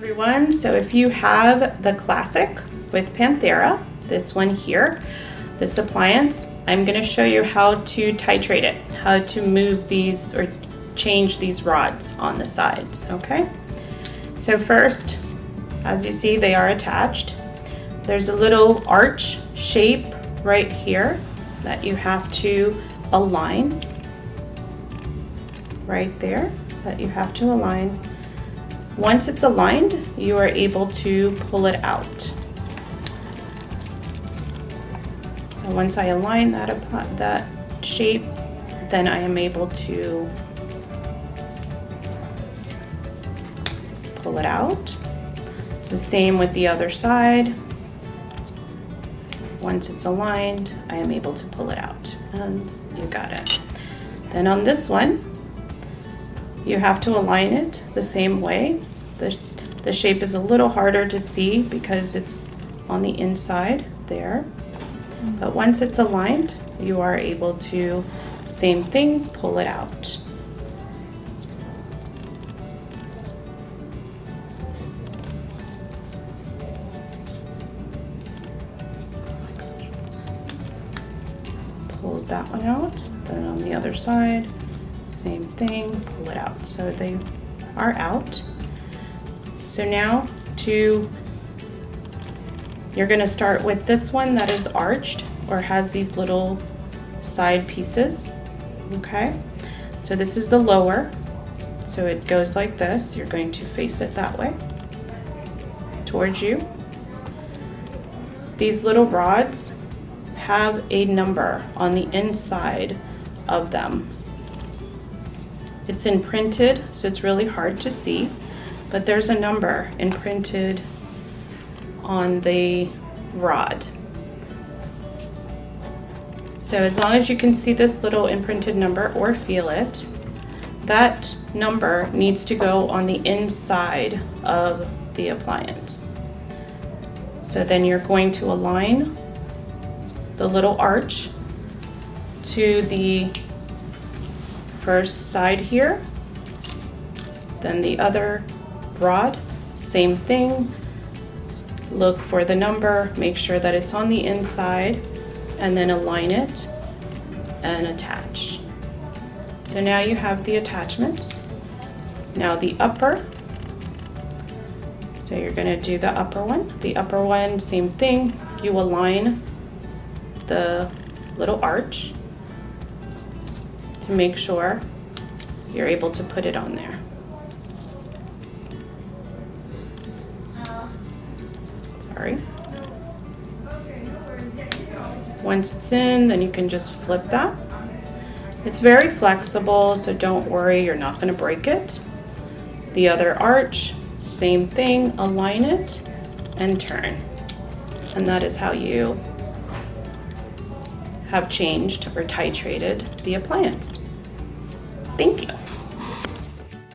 Everyone, so if you have the Classic with Panthera, this one here, this appliance, I'm going to show you how to titrate it, how to move these or change these rods on the sides, okay? So first, as you see, they are attached. There's a little arch shape right here that you have to align, right there, that you have to align. Once it's aligned, you are able to pull it out. So once I align that shape, then I am able to pull it out. The same with the other side. Once it's aligned, I am able to pull it out, and you got it. Then on this one, you have to align it the same way. The shape is a little harder to see because it's on the inside there. But once it's aligned, you are able to, same thing, pull it out. Pull that one out, then on the other side, same thing, pull it out. So they are out. So now you're going to start with this one that is arched or has these little side pieces, okay? So this is the lower, so it goes like this. You're going to face it that way towards you. These little rods have a number on the inside of them. It's imprinted, so it's really hard to see, but there's a number imprinted on the rod. So as long as you can see this little imprinted number or feel it, that number needs to go on the inside of the appliance. So then you're going to align the little arch to the first side here, then the other rod, same thing. Look for the number, make sure that it's on the inside, and then align it and attach. So now you have the attachments. Now the upper, so you're going to do the upper one. The upper one, same thing, you align the little arch to make sure you're able to put it on there. Sorry. Once it's in, then you can just flip that. It's very flexible, so don't worry, you're not going to break it. The other arch, same thing, align it and turn. And that is how you have changed or titrated the appliance. Thank you.